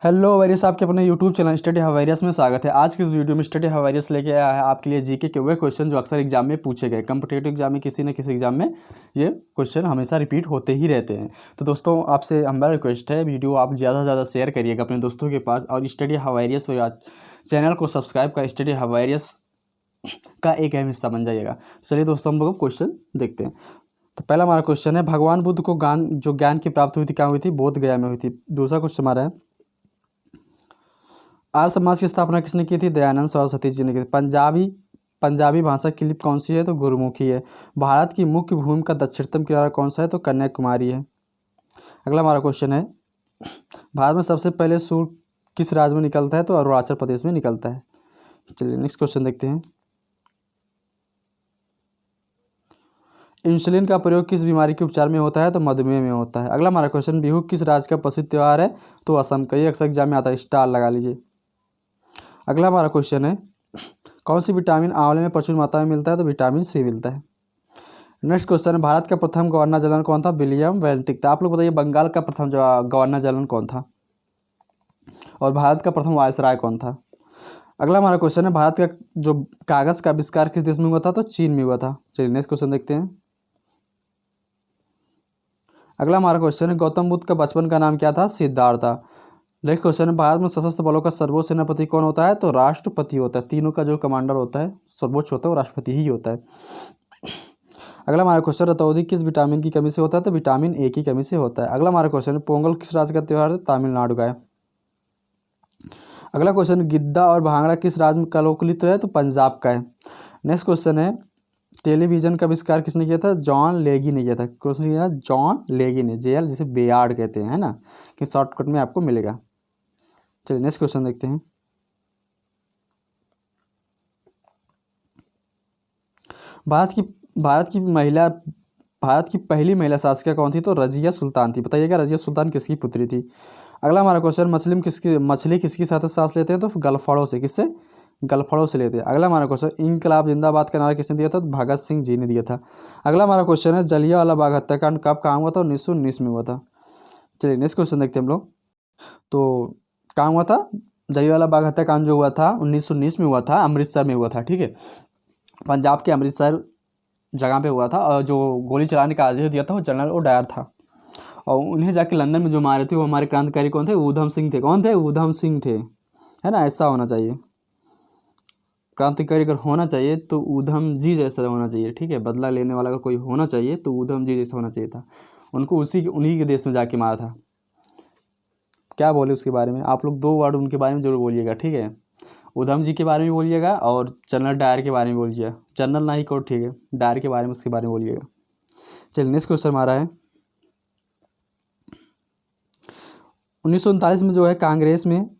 Hello various, आपके अपने YouTube channel study हवेरियस में स्वागत है। आज की इस वीडियो में स्टडी हवेरियस लेके आया है आपके लिए जीके के वे क्वेश्चन जो अक्सर एग्जाम में पूछे गए। कॉम्पिटिटिव एग्जाम में किसी न किसी एग्जाम में ये क्वेश्चन हमेशा रिपीट होते ही रहते हैं। तो दोस्तों, आपसे हमारा रिक्वेस्ट है, वीडियो आप ज़्यादा से ज़्यादा शेयर करिएगा अपने दोस्तों के पास, और स्टडी हवेरियस चैनल को सब्सक्राइब कर स्टडी हवेरियस का एक अहम हिस्सा बन जाइएगा। चलिए दोस्तों, हम लोग क्वेश्चन देखते हैं। तो पहला हमारा क्वेश्चन है, भगवान बुद्ध को ज्ञान की प्राप्ति हुई थी, क्या हुई थी? बोध गया में हुई थी। दूसरा क्वेश्चन हमारा है, आर्य समाज की स्थापना किसने की थी? दयानंद सरस्वती जी ने की थी। पंजाबी भाषा की लिपि कौन सी है? तो गुरुमुखी है। भारत की मुख्य भूमि का दक्षिणतम किनारा कौन सा है? तो कन्याकुमारी है। अगला हमारा क्वेश्चन है, भारत में सबसे पहले सूर्य किस राज्य में निकलता है? तो अरुणाचल प्रदेश में निकलता है। चलिए नेक्स्ट क्वेश्चन देखते हैं। इंसुलिन का प्रयोग किस बीमारी के उपचार में होता है? तो मधुमेह में होता है। अगला हमारा क्वेश्चन, बिहू किस राज्य का प्रसिद्ध त्यौहार है? तो असम का। ये अक्सर एग्जाम में आता है, स्टार लगा लीजिए। अगला हमारा क्वेश्चन है, कौन सी विटामिन आंवले में प्रचुर मात्रा में मिलता है? तो विटामिन सी मिलता है। नेक्स्ट क्वेश्चन है, भारत का प्रथम गवर्नर जनरल कौन था? विलियम वेल्टिक था। आप लोग बताइए, बंगाल का प्रथम गवर्नर जनरल कौन था? और भारत का प्रथम वायसराय कौन था? अगला हमारा क्वेश्चन है, भारत का जो कागज का आविष्कार किस देश में हुआ था? तो चीन में हुआ था। चलिए नेक्स्ट क्वेश्चन देखते हैं। अगला हमारा क्वेश्चन है, गौतम बुद्ध का बचपन का नाम क्या था? सिद्धार्थ। नेक्स्ट क्वेश्चन है, भारत में सशस्त्र बलों का सर्वोच्च सेनापति कौन होता है? तो राष्ट्रपति होता है। तीनों का जो कमांडर होता है, सर्वोच्च होता है, वो राष्ट्रपति ही होता है। अगला हमारा क्वेश्चन, रतौंधी किस विटामिन की कमी से होता है? तो विटामिन ए की कमी से होता है। अगला हमारा क्वेश्चन है, पोंगल किस राज्य का त्यौहार है? तमिलनाडु का है। अगला क्वेश्चन, गिद्दा और भांगड़ा किस राज्य में लोकनृत्य है? तो पंजाब का है। नेक्स्ट क्वेश्चन है, टेलीविजन का आविष्कार किसने किया था? जॉन लेगी ने किया था। क्वेश्चन किया था जॉन लेगी ने, जेएल जिसे बेयार्ड कहते हैं, है ना, कि शॉर्टकट में आपको मिलेगा। चलिए नेक्स्ट क्वेश्चन देखते हैं। भारत की पहली महिला शासिका कौन थी? तो रजिया सुल्तान थी। बताइएगा रजिया सुल्तान किसकी पुत्री थी? अगला हमारा क्वेश्चन, मछली किसकी साथ सांस लेते हैं? तो गलफड़ों से। किससे? गलफड़ों से लेते हैं। अगला हमारा क्वेश्चन, इनकलाब जिंदाबाद का नारा किसने दिया था? भगत सिंह जी ने दिया था। अगला हमारा क्वेश्चन है, जलियांवाला बाग हत्याकांड कब कहाँ हुआ था? 1919 में हुआ था। चलिए नेक्स्ट क्वेश्चन देखते हैं हम लोग। तो कहाँ हुआ था? जलियांवाला बाग हत्याकांड जो हुआ था 1919 में हुआ था, अमृतसर में हुआ था। ठीक है, पंजाब के अमृतसर जगह पे हुआ था। और जो गोली चलाने का आदेश दिया था वो जनरल ओडायर था। और उन्हें जाके लंदन में जो मारे थे वो हमारे क्रांतिकारी कौन थे? ऊधम सिंह थे। कौन थे? ऊधम सिंह थे, है ना। ऐसा होना चाहिए, क्रांतिकारी अगर होना चाहिए तो ऊधम जी जैसा होना चाहिए। ठीक है, बदला लेने वाला अगर कोई होना चाहिए तो ऊधम जी जैसा होना चाहिए था। उनको उन्हीं के देश में जाके मारा था। क्या बोले उसके बारे में? आप लोग 2 वर्ड उनके बारे में जरूर बोलिएगा। ठीक है, ऊधम जी के बारे में बोलिएगा और जनरल डायर के बारे में बोलिएगा। जनरल ना ही को, ठीक है, डायर के बारे में, उसके बारे में बोलिएगा। चलिए नेक्स्ट क्वेश्चन हमारा है, 1939 में जो है कांग्रेस में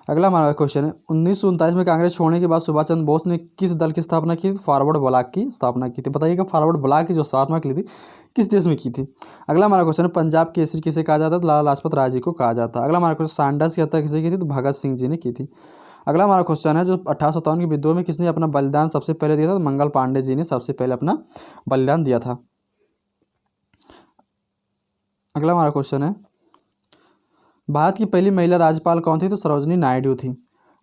अगला हमारा क्वेश्चन है, 1939 में कांग्रेस छोड़ने के बाद सुभाष चंद्र बोस ने किस दल की स्थापना की? फॉरवर्ड ब्लॉक की स्थापना की थी। बताइएगा फॉरवर्ड ब्लॉक की जो स्थापना की थी किस देश में की थी? अगला हमारा क्वेश्चन है, पंजाब केसरी किसे कहा जाता है? लाला लाजपत राय जी को कहा जाता है। अगला हमारा क्वेश्चन, सांडर्स की हत्या किसे की थी? तो भगत सिंह जी ने की थी। अगला हमारा क्वेश्चन है, जो 1857 के विद्रोह में किसने अपना बलिदान सबसे पहले दिया था? तो मंगल पांडे जी ने सबसे पहले अपना बलिदान दिया था। अगला हमारा क्वेश्चन है, भारत की पहली महिला राज्यपाल कौन थी? तो सरोजिनी नायडू थी।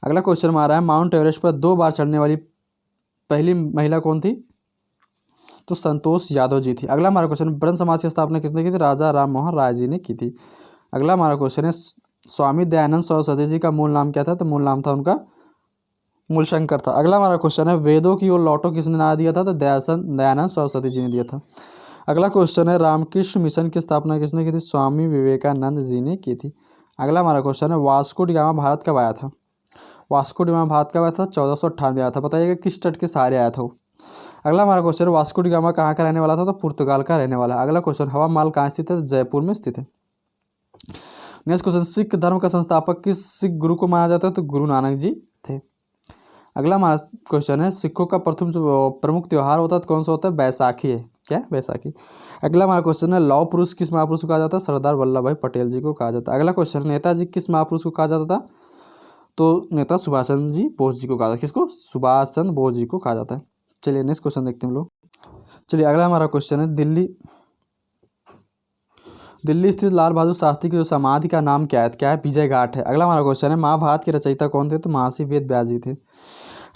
अगला क्वेश्चन हमारा है, माउंट एवरेस्ट पर 2 बार चढ़ने वाली पहली महिला कौन थी? तो संतोष यादव जी थी। अगला हमारा क्वेश्चन, ब्रह्म समाज की स्थापना किसने की थी? राजा राम मोहन राय जी ने की थी। अगला हमारा क्वेश्चन है, स्वामी दयानंद सरस्वती जी का मूल नाम क्या था? तो मूल नाम था उनका मूलशंकर था। अगला हमारा क्वेश्चन है, वेदों की ओर लौटो किसने नारा दिया था? तो दयानंद सरस्वती जी ने दिया था। अगला क्वेश्चन है, रामकृष्ण मिशन की स्थापना किसने की थी? स्वामी विवेकानंद जी ने की थी। अगला हमारा क्वेश्चन है, वास्को डी गामा भारत कब आया था? वास्को डी गामा भारत कब आया था? 1498 आया था। बताइएगा किस तट के सहारे आया था वो? अगला हमारा क्वेश्चन है, वास्को डी गामा कहाँ का रहने वाला था? तो पुर्तगाल का रहने वाला है। अगला क्वेश्चन, हवा महल कहाँ स्थित है? जयपुर में स्थित है। नेक्स्ट क्वेश्चन, सिख धर्म का संस्थापक किस सिख गुरु को माना जाता है? तो गुरु नानक जी थे। अगला हमारा क्वेश्चन है, सिखों का प्रथम जो प्रमुख त्यौहार होता है तो कौन सा होता है? बैसाखी है। क्या? बैसाखी। अगला हमारा क्वेश्चन है, लौह पुरुष किस महापुरुष को कहा जाता है? सरदार वल्लभ भाई पटेल जी को कहा जाता है। अगला क्वेश्चन, नेताजी किस महापुरुष को कहा जाता था? तो नेता सुभाष चंद्र जी बोस जी को कहा जाता है। किसको? सुभाष चंद्र बोस जी को कहा जाता है। चलिए नेक्स्ट क्वेश्चन देखते हैं हम लोग। चलिए अगला हमारा क्वेश्चन है, दिल्ली स्थित लाल बहादुर शास्त्री की जो समाधि का नाम क्या है? क्या है? विजय घाट है। अगला हमारा क्वेश्चन है, महाभारत के रचयिता कौन थे? तो महर्षि वेद व्यास जी थे।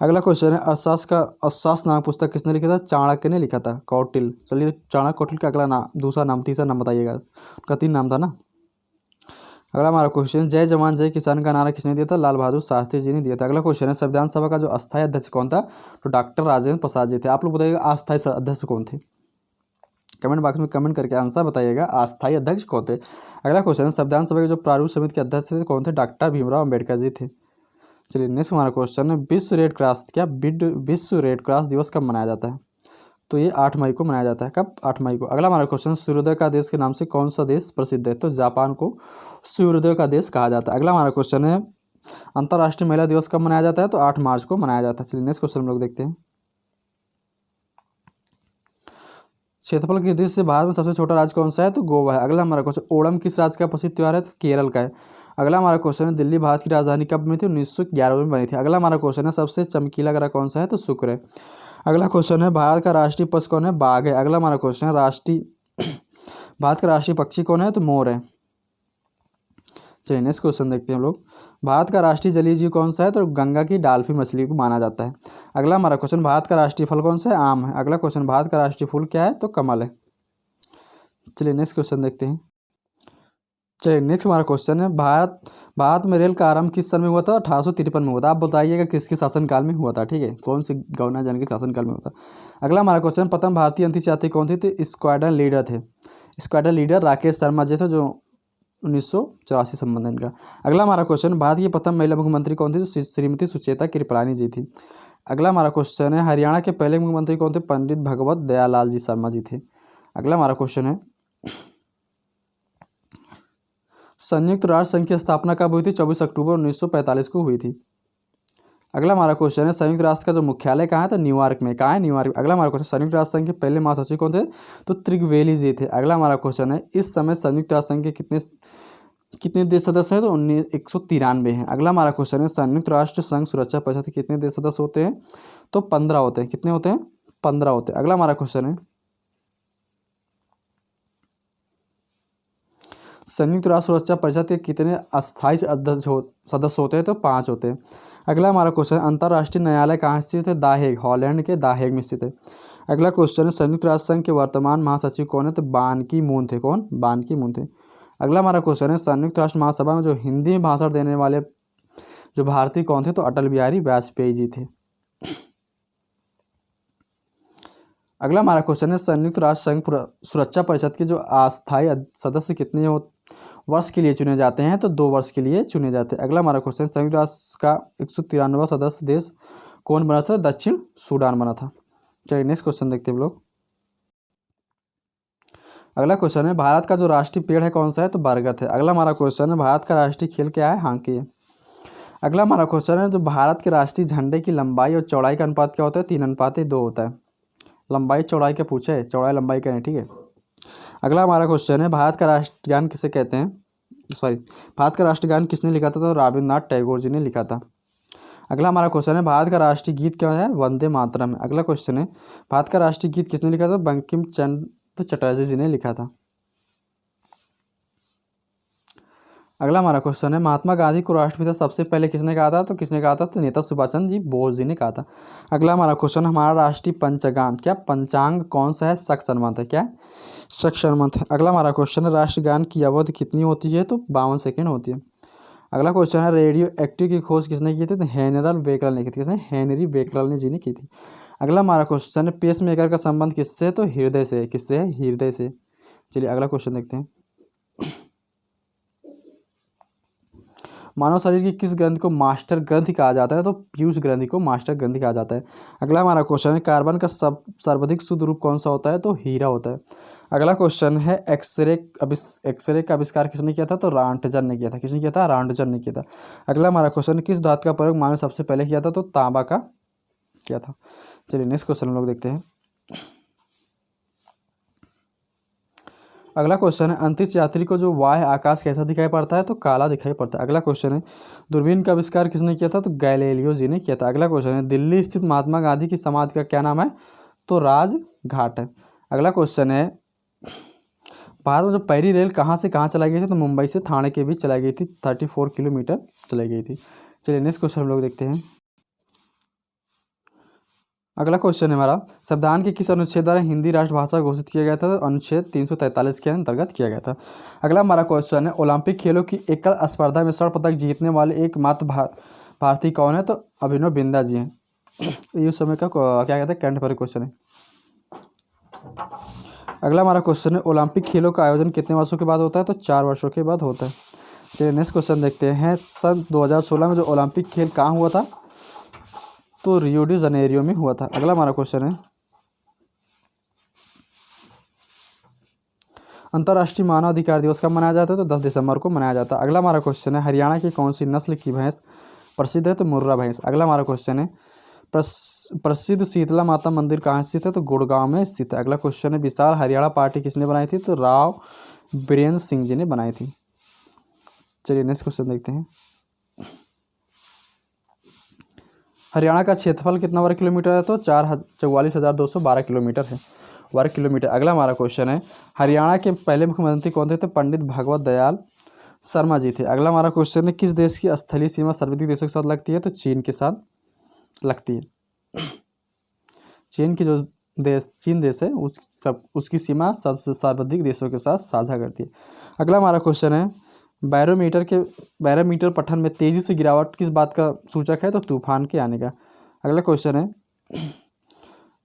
अगला क्वेश्चन है, अर्थशास्त्र नामक पुस्तक किसने लिखा था? चाणक्य ने लिखा था, कौटिल्य। चलिए चाणक्य कौटिल्य का अगला नाम, दूसरा नाम, तीसरा नाम बताइएगा, उनका 3 नाम था ना। अगला हमारा क्वेश्चन, जय जवान जय किसान का नारा किसने दिया था? लाल बहादुर शास्त्री जी ने दिया था। अगला क्वेश्चन है, संविधान सभा का जो अस्थायी अध्यक्ष कौन था? तो डॉक्टर राजेंद्र प्रसाद जी थे। आप लोग बताइएगा अस्थायी अध्यक्ष कौन थे? कमेंट बॉक्स में कमेंट करके आंसर बताइएगा, अस्थायी अध्यक्ष कौन थे। अगला क्वेश्चन है, संविधान सभा के जो प्रारूप समिति के अध्यक्ष थे कौन थे? डॉक्टर भीमराव अम्बेडकर जी थे। चलिए नेक्स्ट हमारा क्वेश्चन है, विश्व रेड क्रॉस दिवस कब मनाया जाता है? तो ये 8 मई को मनाया जाता है। कब? 8 मई को। अगला हमारा क्वेश्चन, सूर्योदय का देश के नाम से कौन सा देश प्रसिद्ध है? तो जापान को सूर्योदय का देश कहा जाता है। अगला हमारा क्वेश्चन है, अंतर्राष्ट्रीय महिला दिवस कब मनाया जाता है? तो 8 मार्च को मनाया जाता है। चलिए नेक्स्ट क्वेश्चन हम लोग देखते हैं। क्षेत्रफल की दृष्टि से भारत में सबसे छोटा राज्य कौन सा है? तो गोवा है। अगला हमारा क्वेश्चन, ओणम किस राज्य का प्रसिद्ध त्यौहार है? तो केरल का है। अगला हमारा क्वेश्चन है, दिल्ली भारत की राजधानी कब बनी थी? 1911 में बनी थी। अगला हमारा क्वेश्चन है, सबसे चमकीला ग्रह कौन सा है? तो शुक्र है। अगला क्वेश्चन है, भारत का राष्ट्रीय पशु कौन है? बाघ है। अगला हमारा क्वेश्चन है, भारत का राष्ट्रीय पक्षी कौन है? तो मोर है। चलिए नेक्स्ट क्वेश्चन देखते हैं हम लोग। भारत का राष्ट्रीय जलीय जीव कौन सा है? तो गंगा की डॉल्फिन मछली को माना जाता है। अगला हमारा क्वेश्चन, भारत का राष्ट्रीय फल कौन सा है? आम है। अगला क्वेश्चन, भारत का राष्ट्रीय फूल क्या है? तो कमल है। चलिए नेक्स्ट क्वेश्चन देखते हैं। चलिए नेक्स्ट हमारा क्वेश्चन है, भारत में रेल का आरंभ किस सन में हुआ था? 1853 में हुआ था। आप बताइएगा किसके शासनकाल में हुआ था, ठीक है, कौन से गवर्नर जनरल के शासनकाल में हुआ था। अगला हमारा क्वेश्चन, प्रथम भारतीय अंतरिक्ष यात्री कौन थे? तो स्क्वाड्रन लीडर थे। स्क्वाड्रन लीडर राकेश शर्मा जी थे, जो 1984 संबंध है इनका। अगला हमारा क्वेश्चन, भारत की प्रथम महिला मुख्यमंत्री कौन थी? तो श्रीमती सुचेता कृपलानी जी थी। अगला हमारा क्वेश्चन है, हरियाणा के पहले मुख्यमंत्री कौन थे? पंडित भगवत दयालाल जी शर्मा जी थे। अगला हमारा क्वेश्चन है, संयुक्त राष्ट्र संघ की स्थापना कब हुई थी? 24 अक्टूबर 1945 को हुई थी। अगला हमारा क्वेश्चन है, संयुक्त राष्ट्र का जो मुख्यालय कहाँ है? तो न्यूयॉर्क में। कहाँ है? न्यूयॉर्क। अगला हमारा क्वेश्चन, संयुक्त राष्ट्र संघ के पहले महासचिव कौन थे? तो त्रिगवेली जी थे। अगला हमारा क्वेश्चन है, इस समय संयुक्त राष्ट्र संघ के कितने देश सदस्य हैं? तो 193 हैं। अगला हमारा क्वेश्चन है, संयुक्त राष्ट्र संघ सुरक्षा परिषद के कितने देश सदस्य होते हैं? तो 15 होते हैं। कितने होते हैं? 15 होते हैं। अगला हमारा क्वेश्चन है, संयुक्त राष्ट्र सुरक्षा परिषद के कितने अस्थायी सदस्य होते हैं? तो 5 होते हैं। अगला हमारा क्वेश्चन, अंतर्राष्ट्रीय न्यायालय कहाँ स्थित है? दाहेग, हॉलैंड के दाहेग में स्थित है। अगला क्वेश्चन है, संयुक्त राष्ट्र संघ के वर्तमान महासचिव कौन है? तो बान की मून थे। कौन? बान की मून थे। अगला हमारा क्वेश्चन है, संयुक्त राष्ट्र महासभा में जो हिंदी में भाषण देने वाले जो भारतीय कौन थे? तो अटल बिहारी वाजपेयी जी थे। अगला हमारा क्वेश्चन है, संयुक्त राष्ट्र संघ सुरक्षा परिषद के जो अस्थायी सदस्य कितने वर्ष के लिए चुने जाते हैं? तो 2 वर्ष के लिए चुने जाते हैं। अगला हमारा क्वेश्चन, संयुक्त राष्ट्र का 193वां सदस्य देश कौन बना था? दक्षिण सूडान बना था। चलिए नेक्स्ट क्वेश्चन देखते हैं हम लोग। अगला क्वेश्चन है, भारत का जो राष्ट्रीय पेड़ है कौन सा है? तो बरगद है। अगला हमारा क्वेश्चन है, भारत का राष्ट्रीय खेल क्या है? हॉकी है। अगला हमारा क्वेश्चन है, जो भारत के राष्ट्रीय झंडे की लंबाई और चौड़ाई का अनुपात क्या होता है? 3:2 होता है। लंबाई चौड़ाई का पूछे है, चौड़ाई लंबाई का नहीं, ठीक है। अगला हमारा क्वेश्चन है, भारत का राष्ट्रगान किसे कहते हैं? भारत का राष्ट्रगान किसने लिखा था? तो रविन्द्रनाथ टैगोर जी ने लिखा था। अगला हमारा क्वेश्चन है, भारत का राष्ट्रीय गीत क्या है? वंदे मातरम है। अगला क्वेश्चन है, भारत का राष्ट्रीय गीत किसने लिखा था? बंकिम चंद्र चटर्जी जी ने लिखा था। अगला हमारा क्वेश्चन है, महात्मा गांधी को राष्ट्रपिता सबसे पहले किसने कहा था? तो किसने कहा था? तो नेता सुभाष चंद्र जी बोस जी ने कहा था। अगला हमारा क्वेश्चन, हमारा राष्ट्रीय पंचगान क्या पंचांग कौन सा है? शक है। क्या है? शक है। अगला हमारा क्वेश्चन है, राष्ट्रगान की अवधि कितनी होती है? तो 52 सेकेंड होती है। अगला क्वेश्चन है, रेडियो एक्टिव की खोज किसने की थी? तो हेनरल बेकरल ने की थी। किसने? हेनरी बेकरल ने जी ने की थी। अगला हमारा क्वेश्चन है, पेस मेकर का संबंध किससे? तो हृदय से। किससे है? हृदय से। चलिए अगला क्वेश्चन देखते हैं। मानव शरीर की किस ग्रंथि को मास्टर ग्रंथि कहा जाता है? तो पीयूष ग्रंथि को मास्टर ग्रंथि कहा जाता है। अगला हमारा क्वेश्चन है, कार्बन का सर्वाधिक शुद्ध रूप कौन सा होता है? तो हीरा होता है। अगला क्वेश्चन है, एक्सरे का आविष्कार किसने किया था? तो रांटजन ने किया था। किसने किया था? रांटजन ने किया था। अगला हमारा क्वेश्चन है, किस धातु का प्रयोग मानव सबसे पहले किया था? तो तांबा का किया था। चलिए नेक्स्ट क्वेश्चन हम लोग देखते हैं। अगला क्वेश्चन है, अंतरिक्ष यात्री को जो बाह्य आकाश कैसा दिखाई पड़ता है? तो काला दिखाई पड़ता है। अगला क्वेश्चन है, दूरबीन का आविष्कार किसने किया था? तो गैलीलियो जी ने किया था। अगला क्वेश्चन है, दिल्ली स्थित महात्मा गांधी की समाधि का क्या नाम है? तो राजघाट है। अगला क्वेश्चन है, भारत में जो पहली रेल कहाँ से कहाँ चलाई गई थी? तो मुंबई से थाने के बीच चलाई गई थी, 34 किलोमीटर चलाई गई थी। चलिए नेक्स्ट क्वेश्चन हम लोग देखते हैं। अगला क्वेश्चन है हमारा, संविधान के किस अनुच्छेद द्वारा हिंदी राष्ट्रभाषा घोषित किया गया था? तो अनुच्छेद 343 के अंतर्गत किया गया था। अगला हमारा क्वेश्चन है, ओलंपिक खेलों की एकल स्पर्धा में स्वर्ण पदक जीतने वाले एकमात्र भारतीय कौन है? तो अभिनव बिंद्रा जी हैं। ये उस समय का क्या कहते हैं, करंट अफेयर क्वेश्चन है। अगला हमारा क्वेश्चन है, ओलंपिक खेलों का आयोजन कितने वर्षों के बाद होता है? तो 4 वर्षों के बाद होता है। चलिए नेक्स्ट क्वेश्चन देखते हैं। सन 2016 में जो ओलंपिक खेल कहाँ हुआ था? तो रियो डी जनेरियो में हुआ था। अगला हमारा क्वेश्चन है, अंतर्राष्ट्रीय मानव अधिकार दिवस कब मनाया जाता है? तो 10 दिसंबर को मनाया जाता है। अगला हमारा क्वेश्चन है, हरियाणा की कौन सी नस्ल की भैंस प्रसिद्ध है? तो मुर्रा भैंस। अगला हमारा क्वेश्चन है, प्रसिद्ध शीतला माता मंदिर कहाँ स्थित है? तो गुड़गांव में स्थित है। अगला क्वेश्चन है, विशाल हरियाणा पार्टी किसने बनाई थी? तो राव बीरेंद्र सिंह जी ने बनाई थी। चलिए नेक्स्ट क्वेश्चन देखते हैं। हरियाणा का क्षेत्रफल कितना वर्ग किलोमीटर है? तो 44,212 किलोमीटर है, वर्ग किलोमीटर। अगला हमारा क्वेश्चन है, हरियाणा के पहले मुख्यमंत्री कौन थे? तो पंडित भगवत दयाल शर्मा जी थे। अगला हमारा क्वेश्चन है, किस देश की स्थलीय सीमा सर्वाधिक देशों के साथ लगती है? तो चीन के साथ लगती है। चीन की जो चीन देश है उसकी सीमा सबसे सर्वाधिक देशों के साथ साझा करती है। अगला हमारा क्वेश्चन है, बैरोमीटर पठन में तेजी से गिरावट किस बात का सूचक है? तो तूफान के आने का। अगला क्वेश्चन है,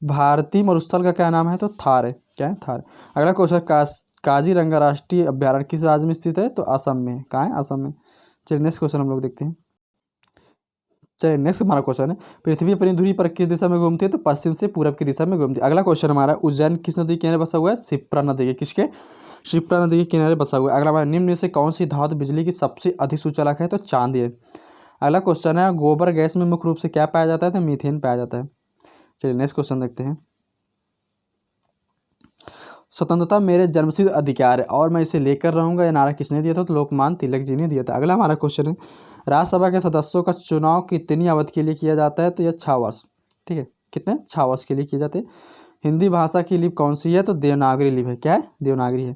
भारतीय मरुस्थल का क्या नाम है? तो थार है। क्या है? थार। अगला क्वेश्चन, काजीरंगा राष्ट्रीय अभ्यारण्य किस राज्य में स्थित है? तो असम में। कहाँ है? असम में। चलिए नेक्स्ट क्वेश्चन हम लोग देखते हैं। चलिए नेक्स्ट हमारा क्वेश्चन है, पृथ्वी अपनी धुरी पर किस दिशा में घूमती है? तो पश्चिम से पूरब की दिशा में घूमती है। अगला क्वेश्चन हमारा, उज्जैन किस नदी के किनारे बसा हुआ है? शिप्रा नदी के। किसके? शिप्रा नदी के किनारे बसा हुआ है। अगला हमारा, निम्न में से कौन सी धातु बिजली की सबसे अधिक सुचालक है? तो चांदी है। अगला क्वेश्चन है, गोबर गैस में मुख्य रूप से क्या पाया जाता है? तो मीथेन पाया जाता है। चलिए नेक्स्ट क्वेश्चन देखते हैं। स्वतंत्रता मेरे जन्मसिद्ध अधिकार है और मैं इसे लेकर रहूंगा, यह नारा किसने दिया था? तो लोकमान्य तिलक जी ने दिया था। अगला हमारा क्वेश्चन है, राज्यसभा के सदस्यों का चुनाव कितनी अवधि के लिए किया जाता है? तो यह 6 वर्ष। ठीक है, कितने? 6 वर्ष के लिए किए जाते हैं। हिंदी भाषा की लिपि कौन सी है? तो देवनागरी लिपि है। क्या है? देवनागरी है।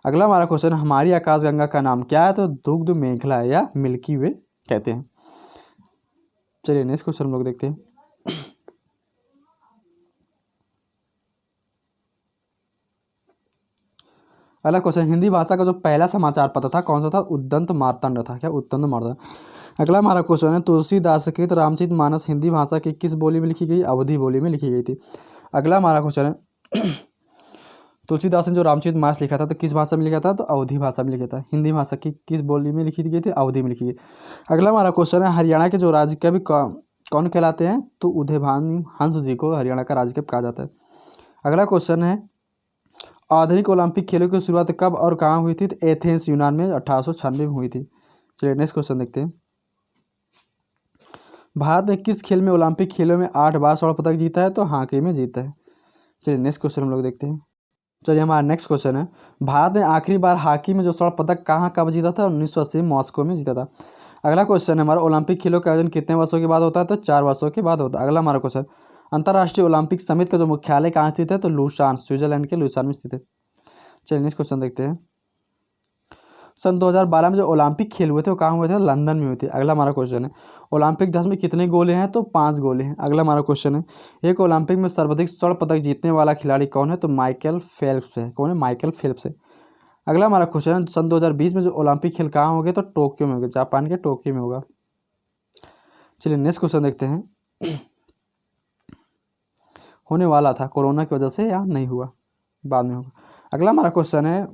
अगला हमारा क्वेश्चन, हमारी आकाशगंगा का नाम क्या है? तो दुग्ध मेखला है या मिल्की वे कहते हैं। चलिए नेक्स्ट क्वेश्चन हम लोग देखते हैं। अगला क्वेश्चन, हिंदी भाषा का जो पहला समाचार पत्र था कौन सा था? उद्दंत मार्तंड था। क्या? उद्दंत मार्तंड। अगला हमारा क्वेश्चन है, तुलसीदास कृत रामचरित मानस हिंदी भाषा की किस बोली में लिखी गई? अवधी बोली में लिखी गई थी। अगला हमारा क्वेश्चन है, तुलसीदास ने जो रामचरित मानस लिखा था तो किस भाषा में लिखा था? तो अवधी भाषा में लिखा था। हिंदी भाषा की किस बोली में लिखी गई थी? अवधी में लिखी गई। अगला हमारा क्वेश्चन है, हरियाणा के जो राज्य कवि कौन कहलाते हैं? तो उदयभानु हंस जी को हरियाणा का राज्य कवि कहा जाता है। अगला क्वेश्चन है, आधुनिक ओलंपिक खेलों की शुरुआत कब और कहाँ हुई थी? तो एथेंस यूनान में 1896 में हुई थी। चलिए नेक्स्ट क्वेश्चन देखते हैं। भारत ने किस खेल में ओलंपिक खेलों में 8 बार स्वर्ण पदक जीता है? तो हॉकी में जीता है। चलिए नेक्स्ट क्वेश्चन हम लोग देखते हैं। चलिए हमारा नेक्स्ट क्वेश्चन है, भारत ने आखिरी बार हॉकी में जो स्वर्ण पदक कहाँ कब जीता था? 1980 मॉस्को में जीता था। अगला क्वेश्चन है हमारा, ओलंपिक खेलों का आयोजन कितने वर्षों के बाद होता है? तो 4 वर्षों के बाद होता है। अगला हमारा क्वेश्चन, अंतर्राष्ट्रीय ओलंपिक समिति का जो मुख्यालय कहाँ स्थित है? तो लूसान, स्विट्जरलैंड के लूसान में स्थित है। चलिए नेक्स्ट क्वेश्चन देखते हैं। सन 2012 में जो ओलंपिक खेल हुए थे वो कहाँ हुए थे? लंदन में हुए थे। अगला हमारा क्वेश्चन है, ओलंपिक दस में कितने गोले हैं? तो 5 गोले हैं। अगला हमारा क्वेश्चन है, एक ओलंपिक में सर्वाधिक स्वर्ण पदक जीतने वाला खिलाड़ी कौन है? तो माइकल फेल्प्स है। कौन है? माइकल फेल्प्स है। अगला हमारा क्वेश्चन है, सन 2020 में जो ओलंपिक खेल कहाँ होंगे? तो टोक्यो में होगा, जापान के टोक्यो में होगा। चलिए नेक्स्ट क्वेश्चन देखते हैं। होने वाला था, कोरोना की वजह से या नहीं हुआ, बाद में होगा। अगला हमारा क्वेश्चन है,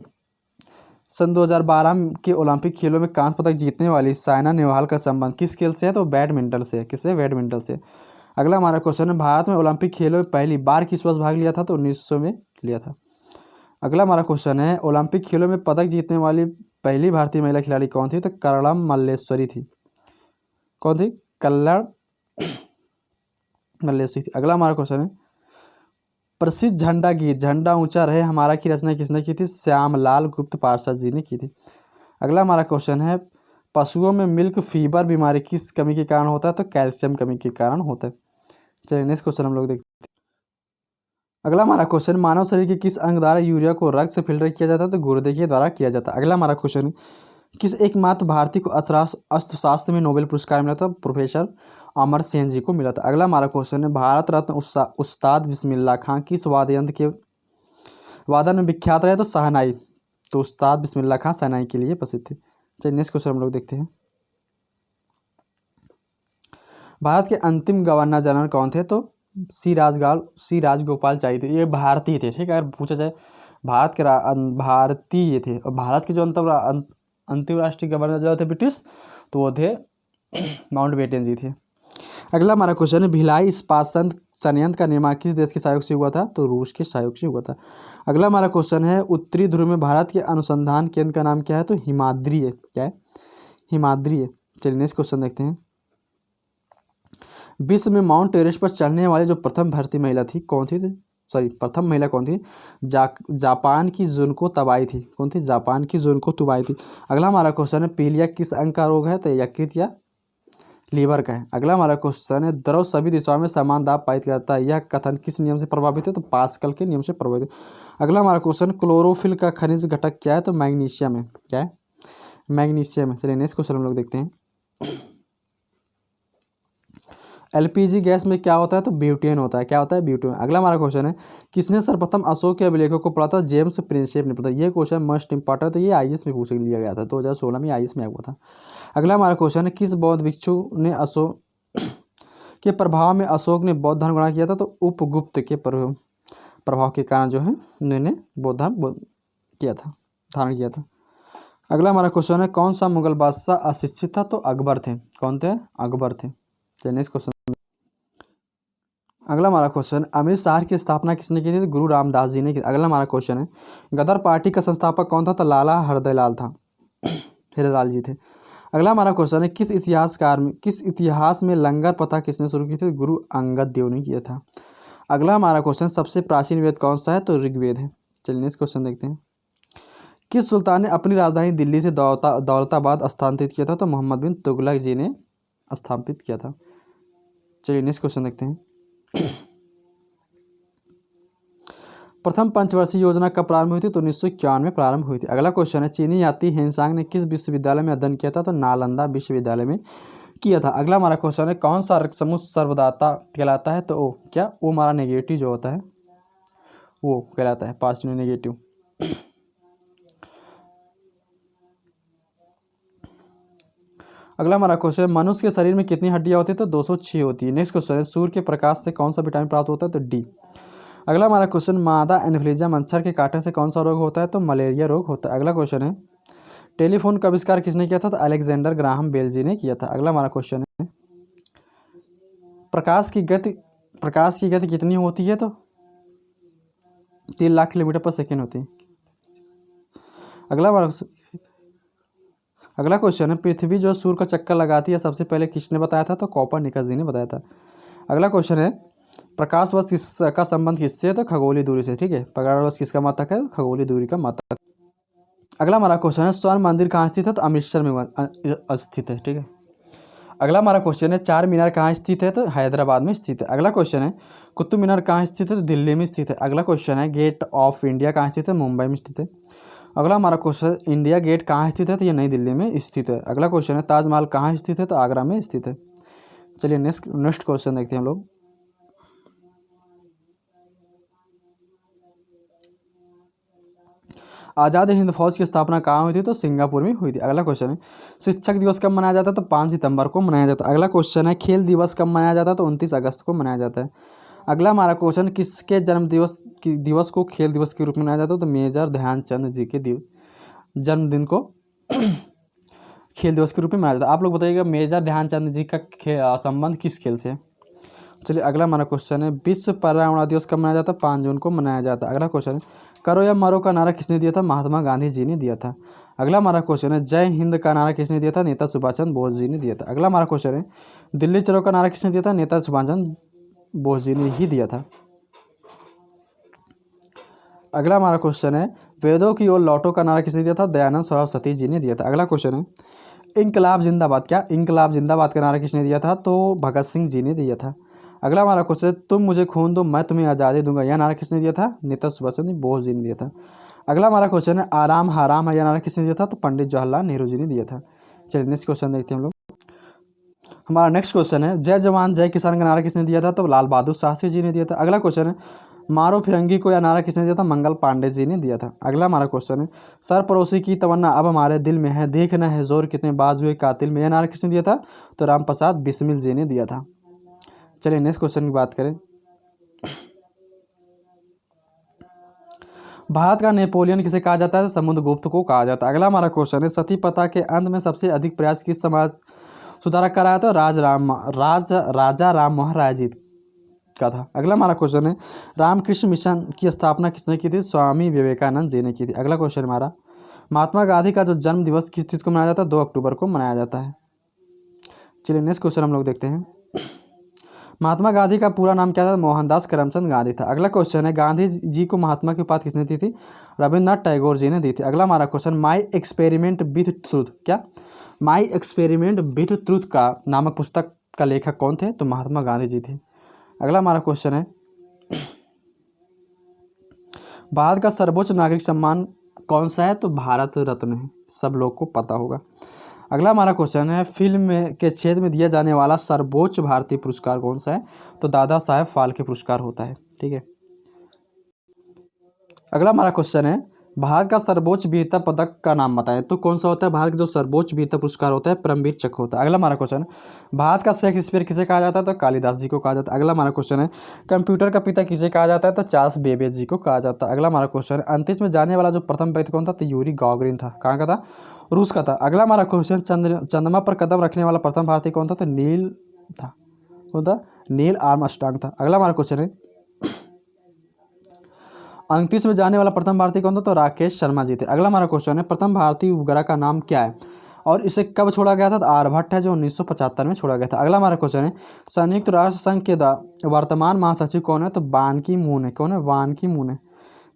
सन 2012 के ओलंपिक खेलों में कांस्य पदक जीतने वाली साइना नेहवाल का संबंध किस खेल से है? तो बैडमिंटन से। किससे? बैडमिंटन से। अगला हमारा क्वेश्चन है, भारत में ओलंपिक खेलों में पहली बार किस वर्ष भाग लिया था? तो 1900 में लिया था। अगला हमारा क्वेश्चन है, ओलंपिक खेलों में पदक जीतने वाली पहली भारतीय महिला खिलाड़ी कौन थी? तो करणम मल्लेश्वरी थी। कौन थी? कल्लड़ मल्लेश्वरी थी। अगला हमारा क्वेश्चन है, प्रसिद्ध झंडा गीत झंडा ऊंचा रहे हमारा की रचना किसने की थी? श्यामलाल गुप्त पार्षद जी ने की थी। अगला हमारा क्वेश्चन है, पशुओं में मिल्क फीवर बीमारी किस कमी के कारण होता है? तो कैल्शियम कमी के कारण होता है। चलिए नेक्स्ट क्वेश्चन हम लोग देखते हैं। अगला हमारा क्वेश्चन, मानव शरीर के किस अंग द्वारा यूरिया को रक्त से फिल्टर किया जाता है? तो गुर्दे के द्वारा किया जाता है। अगला हमारा क्वेश्चन, किस एकमात्र भारतीय को अर्थशास्त्र में नोबेल पुरस्कार मिला था? प्रोफेसर अमर सेन जी को मिला था। अगला हमारा क्वेश्चन है, भारत रत्न उस्ताद बिस्मिल्लाह खां किस वाद्य यंत्र के वादन में विख्यात रहे? तो शहनाई। तो उस्ताद बिस्मिल्लाह खां शहनाई के लिए प्रसिद्ध थे। चलिए नेक्स्ट क्वेश्चन हम लोग देखते हैं। भारत के अंतिम गवर्नर जनरल कौन थे? तो सी राजगोपालचारी थे। ये भारतीय थे, ठीक है। अगर पूछा जाए भारत के भारतीय थे, और भारत के जो अंतिम राष्ट्रीय गवर्नर जनरल थे ब्रिटिश, तो वो थे माउंटबेटन जी थे। अगला हमारा क्वेश्चन है, भिलाई इस्पात संयंत्र का निर्माण किस देश के सहयोग से हुआ था? तो रूस के सहयोग से हुआ था। अगला हमारा क्वेश्चन है, उत्तरी ध्रुव में भारत के अनुसंधान केंद्र का नाम क्या है? तो हिमाद्री है। क्या है? हिमाद्री है। चलिए नेक्स्ट क्वेश्चन देखते हैं। विश्व में माउंट एवरेस्ट पर चढ़ने वाली जो प्रथम भारतीय महिला थी कौन थी? प्रथम महिला कौन थी? जापान की जुनको तबाई थी। कौन थी? जापान की जुनको तबाई थी। अगला हमारा क्वेश्चन है, पीलिया किस अंग का रोग है? तो यकृत या लीवर का है। अगला हमारा क्वेश्चन है, द्रव सभी दिशाओं में समान दाब पारित करता है, यह कथन किस नियम से प्रभावित है? तो पास्कल के नियम से प्रभावित है। अगला हमारा क्वेश्चन, क्लोरोफिल का खनिज घटक क्या है? तो मैग्नीशियम है। क्या है? मैग्नीशियम है। चलिए नेक्स्ट क्वेश्चन हम लोग देखते हैं। एलपीजी गैस में क्या होता है? तो ब्यूटेन होता है। क्या होता है? ब्यूटेन। अगला हमारा क्वेश्चन है, किसने सर्वप्रथम अशोक के अभिलेखों को पढ़ा था? जेम्स प्रिंसेप ने पढ़ा। ये क्वेश्चन मोस्ट इंपॉर्टेंट, तो ये आईएएस में पूछ लिया गया था, 2016 में आईएएस में हुआ था। अगला हमारा क्वेश्चन है, किस बौद्ध भिक्षु ने अशोक के प्रभाव में अशोक ने बौद्ध धर्म ग्रहण किया था? तो उपगुप्त के प्रभाव के कारण जो है उन्होंने बौद्ध धर्म किया था, धारण किया था। अगला हमारा क्वेश्चन है, कौन सा मुगल बादशाह अशिक्षित था? तो अकबर थे। कौन थे? अकबर थे। चलिए नेक्स्ट क्वेश्चन। अगला हमारा क्वेश्चन, अमृत शहर की स्थापना किसने की थी? तो गुरु रामदास जी ने की। अगला हमारा क्वेश्चन है, गदर पार्टी का संस्थापक कौन था? तो लाला हरदयाल था, हरदयाल जी थे। अगला हमारा क्वेश्चन है, किस इतिहास में लंगर प्रथा किसने शुरू की थी? गुरु अंगद देव ने किया था। अगला हमारा क्वेश्चन, सबसे प्राचीन वेद कौन सा है? तो ऋग्वेद है। चलिए नेक्स्ट क्वेश्चन देखते हैं। किस सुल्तान ने अपनी राजधानी दिल्ली से दौलताबाद स्थानांतरित किया था? तो मोहम्मद बिन तुगलक जी ने स्थापित किया था। चलिए नेक्स्ट क्वेश्चन देखते हैं। प्रथम पंचवर्षीय योजना कब प्रारंभ हुई थी? तो 1951 में प्रारंभ हुई थी। अगला क्वेश्चन है, चीनी यात्री हेनसांग ने किस विश्वविद्यालय में अध्ययन किया था? तो नालंदा विश्वविद्यालय में किया था। अगला हमारा क्वेश्चन है, कौन सा रक्त समूह सर्वदाता कहलाता है? तो ओ क्या? ओ हमारा नेगेटिव जो होता है वो कहलाता है, पॉजिटिव नेगेटिव। अगला हमारा क्वेश्चन, मनुष्य के शरीर में कितनी हड्डियां होती है? तो 206 होती है। नेक्स्ट क्वेश्चन है, सूर्य के प्रकाश से कौन सा विटामिन प्राप्त होता है? तो डी। अगला हमारा क्वेश्चन, मादा एनफ्लूएंजा मच्छर के काटने से कौन सा रोग होता है? तो मलेरिया रोग होता है। अगला क्वेश्चन है, टेलीफोन का आविष्कार किसने किया था? तो अलेक्जेंडर ग्राहम बेल जी ने किया था। अगला हमारा क्वेश्चन है, प्रकाश की गति कितनी होती है? तो 3 लाख किलोमीटर पर सेकेंड होती है। अगला क्वेश्चन है, पृथ्वी जो सूर्य का चक्कर लगाती है सबसे पहले किसने बताया था? तो कोपरनिकस जी ने बताया था। अगला क्वेश्चन है, प्रकाश वर्ष किसका संबंध किससे है? तो खगोलीय दूरी से। ठीक है, प्रकाश वर्ष किसका मात्रक है? खगोलीय दूरी का मात्रक। अगला हमारा क्वेश्चन है, स्वर्ण मंदिर कहाँ स्थित है? तो अमृतसर में स्थित है। ठीक है। अगला हमारा क्वेश्चन है, चार मीनार कहाँ स्थित है? तो हैदराबाद में स्थित है। अगला क्वेश्चन है, कुतुब मीनार कहाँ स्थित है? तो दिल्ली में स्थित है। अगला क्वेश्चन है, गेट ऑफ इंडिया कहाँ स्थित है? मुंबई में स्थित है। अगला हमारा क्वेश्चन, इंडिया गेट कहाँ स्थित है? तो ये नई दिल्ली में स्थित है। अगला क्वेश्चन है, ताजमहल कहाँ स्थित है? तो आगरा में स्थित है। चलिए नेक्स्ट क्वेश्चन देखते हैं हम लोग। आज़ाद हिंद फौज की स्थापना कहाँ हुई थी? तो सिंगापुर में हुई थी। अगला क्वेश्चन है, शिक्षक दिवस कब मनाया जाता है? तो 5 सितंबर को मनाया जाता है। अगला क्वेश्चन है, खेल दिवस कब मनाया जाता है? तो 29 अगस्त को मनाया जाता है। अगला हमारा क्वेश्चन, किसके जन्म दिवस को खेल दिवस के रूप में मनाया जाता है? तो मेजर ध्यानचंद जी के जन्मदिन को खेल दिवस के रूप में मनाया जाता है। आप लोग बताइएगा, मेजर ध्यानचंद जी का संबंध किस खेल से है? चलिए अगला हमारा क्वेश्चन है, विश्व पर्यावरण दिवस कब मनाया जाता है? 5 जून को मनाया जाता है। अगला क्वेश्चन है, करो या मरो का नारा किसने दिया था? महात्मा गांधी जी ने दिया था। अगला हमारा क्वेश्चन है, जय हिंद का नारा किसने दिया था? नेता सुभाष चंद्र बोस जी ने दिया था। अगला हमारा क्वेश्चन है, दिल्ली चलो का नारा किसने दिया था? नेता सुभाष चंद्र बोस जी ने ही दिया था। अगला हमारा क्वेश्चन है, वेदों की ओर लौटो का नारा किसने दिया था? दयानंद सरस्वती जी ने दिया था। अगला क्वेश्चन है, इनकलाब जिंदाबाद, क्या इंकलाब जिंदाबाद का नारा किसने दिया था? तो भगत सिंह जी ने दिया था। अगला हमारा क्वेश्चन है, तुम मुझे खून दो मैं तुम्हें आज़ादी दूंगा, यह नारा किसने दिया था? नेताजी सुभाष चंद्र बोस जी ने दिया था। अगला हमारा क्वेश्चन है, आराम हराम है, यह नारा किसने दिया था? तो पंडित जवाहरलाल नेहरू जी ने दिया था। चलिए नेक्स्ट क्वेश्चन देखते हैं हम लोग। हमारा नेक्स्ट क्वेश्चन है, जय जवान जय किसान का नारा किसने दिया था? तो लाल बहादुर शास्त्री जी ने दिया था। अगला क्वेश्चन है, मारो फिरंगी को यह नारा किसने दिया था? मंगल पांडे जी ने दिया था। अगला हमारा क्वेश्चन है, सर पड़ोसी की तमन्ना अब हमारे दिल में है, देखना है जोर कितने बाज हुए कातिल में, यह नारा किसने दिया था? तो राम प्रसाद बिस्मिल जी ने दिया था। चलिए नेक्स्ट क्वेश्चन की बात करें। भारत का नेपोलियन किसे कहा जाता है? समुद्रगुप्त को कहा जाता है। अगला हमारा क्वेश्चन है, सती प्रथा के अंत में सबसे अधिक प्रयास किस समाज सुधारक कराया था? राजा राम मोहन राय जी का था। अगला हमारा क्वेश्चन है, रामकृष्ण मिशन की स्थापना किसने की थी? स्वामी विवेकानंद जी ने की थी। अगला क्वेश्चन हमारा, महात्मा गांधी का जो जन्म दिवस किस तिथि को मनाया जाता है? 2 अक्टूबर को मनाया जाता है। चलिए नेक्स्ट क्वेश्चन हम लोग देखते हैं। महात्मा गांधी का पूरा नाम क्या था? मोहनदास करमचंद गांधी था। अगला क्वेश्चन है, गांधी जी को महात्मा की उपाधि किसने दी थी? रविन्द्रनाथ टैगोर जी ने दी थी। अगला हमारा question, my experiment with truth, क्या माई एक्सपेरिमेंट विथ ट्रूथ का नामक पुस्तक का लेखक कौन थे? तो महात्मा गांधी जी थे। अगला हमारा क्वेश्चन है, भारत का सर्वोच्च नागरिक सम्मान कौन सा है? तो भारत रत्न है, सब लोग को पता होगा। अगला हमारा क्वेश्चन है, फिल्म के क्षेत्र में दिया जाने वाला सर्वोच्च भारतीय पुरस्कार कौन सा है? तो दादा साहेब फाल्के पुरस्कार होता है। ठीक है। अगला हमारा क्वेश्चन है, भारत का सर्वोच्च वीरता पदक का नाम बताएं। तो कौन सा होता है? भारत का जो सर्वोच्च वीरता पुरस्कार होता है परमवीर चक्र होता है। अगला हमारा क्वेश्चन है, भारत का शेक्सपियर किसे कहा जाता है? तो कालिदास जी को कहा जाता है। अगला हमारा क्वेश्चन है, कंप्यूटर का पिता किसे कहा जाता है? तो चार्ल्स बेबेज जी को कहा जाता है। अगला हमारा क्वेश्चन है, अंतरिक्ष में जाने वाला जो प्रथम व्यक्ति कौन था? तो यूरी गॉगरिन था। कहाँ का था? रूस का था। अगला हमारा क्वेश्चन, चंद्रमा पर कदम रखने वाला प्रथम भारतीय कौन था? तो नील था। कौन था? नील आर्मस्ट्रांग था। अगला हमारा क्वेश्चन है, अंतरिक्ष में जाने वाला प्रथम भारतीय कौन था? तो राकेश शर्मा जी थे। अगला हमारा क्वेश्चन है, प्रथम भारतीय उपग्रह का नाम क्या है और इसे कब छोड़ा गया था? तो आर्यभट्ट है, जो 1975 में छोड़ा गया था। अगला हमारा क्वेश्चन है, संयुक्त राष्ट्र संघ के वर्तमान महासचिव कौन है? तो बान की मून है। कौन है? बान की मून है।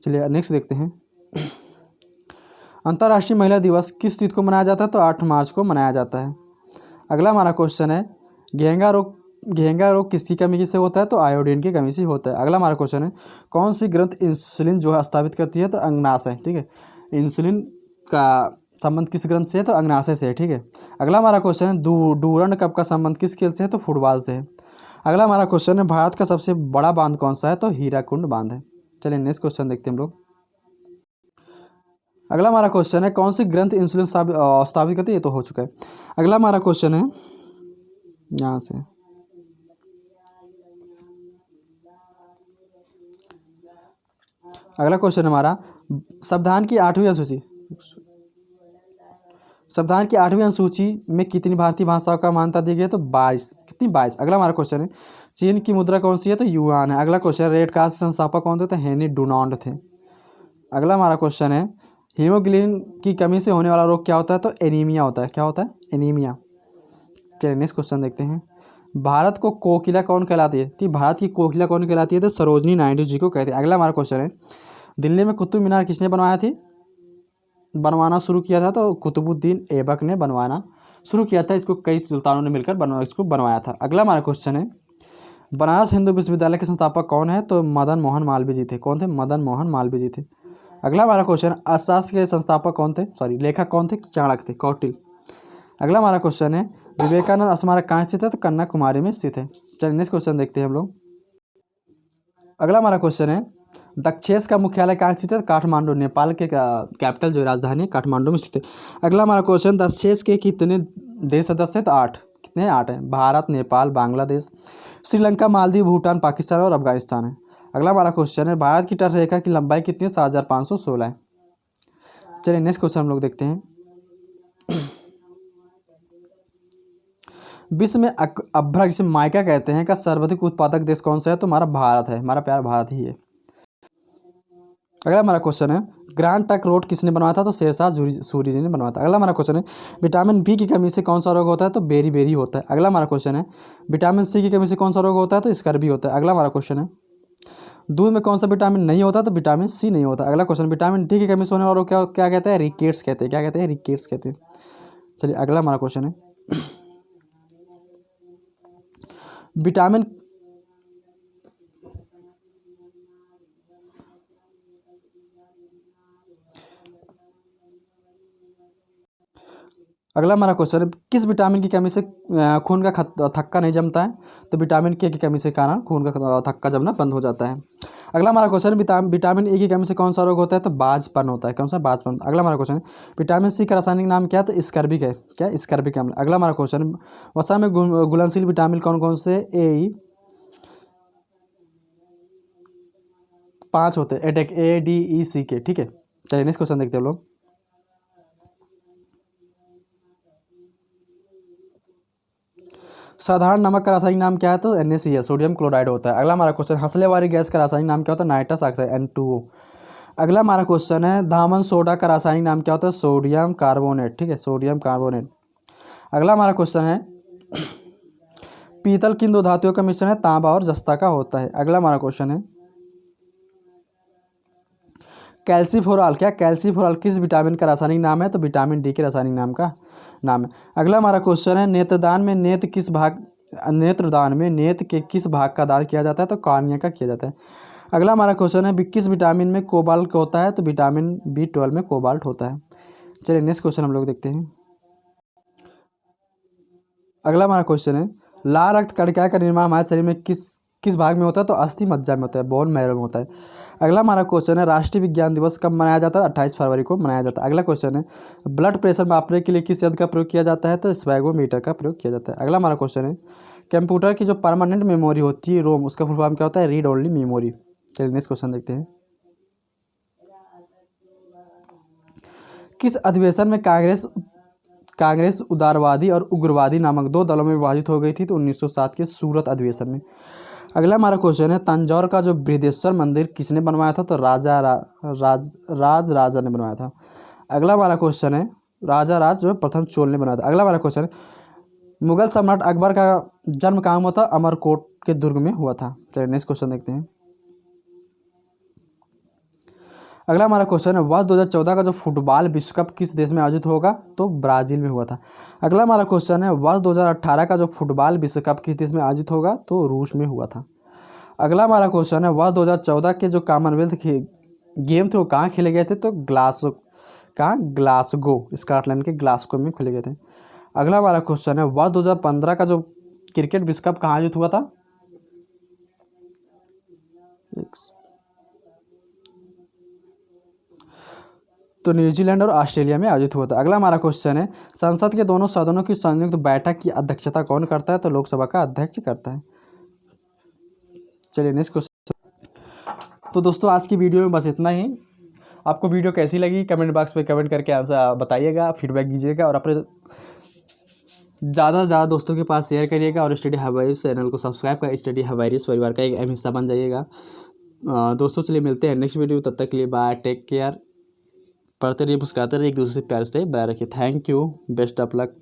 चलिए नेक्स्ट देखते हैं। अंतर्राष्ट्रीय महिला दिवस किस तिथि को मनाया जाता है? तो 8 मार्च को मनाया जाता है। अगला हमारा क्वेश्चन है, घेंगा रोग किसकी कमी से होता है? तो आयोडीन की कमी से होता है। अगला हमारा क्वेश्चन है, कौन सी ग्रंथ इंसुलिन जो है स्थापित करती है? तो अंगनाशय। ठीक है, इंसुलिन का संबंध किस ग्रंथ से है? तो अंगनाशय से है। ठीक है। अगला हमारा क्वेश्चन है, डूरंड कप का संबंध किस खेल से है? तो फुटबॉल से है। अगला हमारा क्वेश्चन है, भारत का सबसे बड़ा बांध कौन सा है? तो हीराकुंड बांध है। चलिए नेक्स्ट क्वेश्चन देखते हैं हम लोग। अगला हमारा क्वेश्चन है, कौन सी ग्रंथ इंसुलिन स्थापित करती है? ये तो हो चुका है। अगला हमारा क्वेश्चन है, यहाँ से अगला क्वेश्चन हमारा, संविधान की 8वीं अनुसूची संविधान की 8वीं अनुसूची में कितनी भारतीय भाषाओं का मान्यता दी गई है? तो 22। कितनी? 22। अगला हमारा क्वेश्चन है, चीन की मुद्रा कौन सी है? तो युआन है। अगला क्वेश्चन है, रेड क्रॉस के संस्थापक कौन थे? तो हेनरी डुनान्ट थे। अगला हमारा क्वेश्चन है, हीमोग्लोबिन की कमी से होने वाला रोग क्या होता है? तो एनीमिया होता है। क्या होता है? एनीमिया। चलिए नेक्स्ट क्वेश्चन देखते हैं। भारत को कोकिला कौन कहलाती है? कि भारत की कोकिला कौन कहलाती है? तो सरोजनी नायडू जी को कहते हैं। अगला हमारा क्वेश्चन है, दिल्ली में कुतुब मीनार किसने बनवाना शुरू किया था? तो कुतुबुद्दीन ऐबक ने बनवाना शुरू किया था। इसको कई सुल्तानों ने मिलकर इसको बनवाया था। अगला हमारा क्वेश्चन है, बनारस हिंदू विश्वविद्यालय के संस्थापक कौन है? तो मदन मोहन मालवीय जी थे। कौन थे? मदन मोहन मालवीय जी थे। अगला हमारा क्वेश्चन, अर्थशास्त्र के संस्थापक कौन थे? लेखक कौन थे? चाणक्य थे, कौटिल्य। अगला हमारा क्वेश्चन है, विवेकानंद स्मारक कहाँ स्थित है? तो कन्याकुमारी में स्थित है। चलिए नेक्स्ट क्वेश्चन देखते हैं हम लोग। अगला हमारा क्वेश्चन है, दक्षेस का मुख्यालय कहाँ स्थित है? काठमांडू। नेपाल के कैपिटल जो राजधानी है काठमांडू में स्थित है। अगला हमारा क्वेश्चन, दक्षेस के कितने देश सदस्य हैं? तो 8। कितने? 8 हैं। भारत, नेपाल, बांग्लादेश, श्रीलंका, मालदीव, भूटान, पाकिस्तान और अफगानिस्तान है। अगला हमारा क्वेश्चन है, भारत की तटरेखा की लंबाई कितनी है? 7516 है। चलिए नेक्स्ट क्वेश्चन हम लोग देखते हैं। विश्व में अभ्रक जिसे माइका कहते हैं का सर्वाधिक उत्पादक देश कौन सा है? तो हमारा भारत है। हमारा प्यार भारत ही है। अगला हमारा क्वेश्चन है, ग्रैंड ट्रंक रोड किसने बनवाया था? तो शेरशाह सूरी जी ने बनवाया था। अगला हमारा क्वेश्चन है, विटामिन बी की कमी से कौन सा रोग होता है? तो बेरी होता है। अगला हमारा क्वेश्चन है, विटामिन सी की कमी से कौन सा रोग होता है? तो स्कर्वी होता है। अगला हमारा क्वेश्चन है, दूध में कौन सा विटामिन नहीं होता? तो विटामिन सी नहीं होता। अगला क्वेश्चन, विटामिन डी की कमी से होने वालों को क्या क्या कहते हैं? रिकेट्स कहते हैं। क्या कहते हैं? रिकेट्स कहते हैं। चलिए अगला हमारा क्वेश्चन है, विटामिन अगला हमारा क्वेश्चन है, किस विटामिन की कमी से खून का थक्का नहीं जमता है? तो विटामिन के की कमी से कारण खून का थक्का जमना बंद हो जाता है। अगला हमारा क्वेश्चन है, विटामिन ए की कमी से कौन सा रोग होता है? तो बाजपन होता है। कौन सा? बाजपन। अगला हमारा क्वेश्चन है, विटामिन सी का रासायनिक नाम क्या है? तो स्कर्बिक है। क्या? स्कर्बिक अम्ल। अगला हमारा क्वेश्चन है, वसा में घुलनशील विटामिन कौन कौन से? ए 5 होते हैं, attack A D E C के। ठीक है, चलिए नेक्स्ट क्वेश्चन देखते हैं हम लोग। साधारण नमक का रासायनिक नाम क्या है? तो NaCl, सोडियम क्लोराइड होता है। अगला हमारा क्वेश्चन, हंसले वाली गैस का रासायनिक नाम क्या होता है? Nitrous oxide N2O। अगला हमारा क्वेश्चन है, दामन सोडा का रासायनिक नाम क्या होता है? Sodium carbonate. ठीक है, सोडियम कार्बोनेट। अगला हमारा क्वेश्चन है, पीतल किन दो धातुओं का मिश्रण है? तांबा और जस्ता का होता है। अगला हमारा क्वेश्चन है, कैल्सीफोराल, क्या? कैल्सीफोराल किस विटामिन का रासायनिक नाम है? तो विटामिन डी के रासायनिक नाम का नाम है। अगला हमारा क्वेश्चन है, नेत्रदान में नेत्र के किस भाग का दान किया जाता है? तो कॉर्निया का किया जाता है। अगला हमारा क्वेश्चन है, किस विटामिन में कोबाल्ट होता है? तो विटामिन B12 में कोबाल्ट होता है। चलिए नेक्स्ट क्वेश्चन हम लोग देखते हैं। अगला हमारा क्वेश्चन है, लाल रक्त कणिका का निर्माण हमारे शरीर में किस किस भाग में होता है? तो अस्थि मज्जा में होता है, बोन मैरो में होता है। अगला हमारा क्वेश्चन है, राष्ट्रीय विज्ञान दिवस कब मनाया जाता है? 28 फरवरी को मनाया जाता है। अगला क्वेश्चन है, ब्लड प्रेशर मापने के लिए किस यंत्र का प्रयोग किया जाता है? तो स्पैगोमीटर का प्रयोग किया जाता है। अगला हमारा क्वेश्चन है, कंप्यूटर की जो परमानेंट मेमोरी होती है रोम, उसका फुल फॉर्म क्या होता है? Read only memory. चलिए नेक्स्ट क्वेश्चन देखते हैं। किस अधिवेशन में कांग्रेस उदारवादी और उग्रवादी नामक दो दलों में विभाजित हो गई थी? तो 1907 के सूरत अधिवेशन में। अगला हमारा क्वेश्चन है, तंजौर का जो बृहदेश्वर मंदिर किसने बनवाया था? तो राजा ने बनवाया था। अगला हमारा क्वेश्चन है, राजा राज जो प्रथम चोल ने बनाया था। अगला हमारा क्वेश्चन है, मुगल सम्राट अकबर का जन्म कहाँ हुआ था? अमरकोट के दुर्ग में हुआ था। चलिए नेक्स्ट क्वेश्चन देखते हैं। अगला हमारा क्वेश्चन है, वर्ष 2014 का जो फुटबॉल विश्व कप किस देश में आयोजित होगा? तो ब्राज़ील में हुआ था। अगला हमारा क्वेश्चन है, वर्ष 2018 का जो फुटबॉल विश्व कप किस देश में आयोजित होगा? तो रूस में हुआ था। अगला हमारा क्वेश्चन है, वर्ष 2014 के जो कॉमनवेल्थ गेम थे वो कहाँ खेले गए थे? तो ग्लासगो, स्कॉटलैंड के ग्लासगो में खेले गए थे। अगला हमारा क्वेश्चन है, वर्ष 2015 का जो क्रिकेट विश्व कप कहाँ आयोजित हुआ था? तो न्यूजीलैंड और ऑस्ट्रेलिया में आयोजित हुआ था। अगला हमारा क्वेश्चन है, संसद के दोनों सदनों की संयुक्त बैठक की अध्यक्षता कौन करता है? तो लोकसभा का अध्यक्ष करता है। चलिए नेक्स्ट क्वेश्चन। तो दोस्तों आज की वीडियो में बस इतना ही। आपको वीडियो कैसी लगी कमेंट बॉक्स में कमेंट करके आंसर बताइएगा, फीडबैक दीजिएगा और अपने ज़्यादा से ज़्यादा दोस्तों के पास शेयर करिएगा और स्टडी हवाईरिस चैनल को सब्सक्राइब कर स्टडी हवाईरिस परिवार का एक अहम हिस्सा बन जाइएगा। दोस्तों चलिए मिलते हैं नेक्स्ट वीडियो, तब तक के लिए बाय, टेक केयर। पढ़ते रहिए, मुस्कुराते रहिए, एक दूसरे से प्यार से बनाए रखिए। Thank you, best of luck.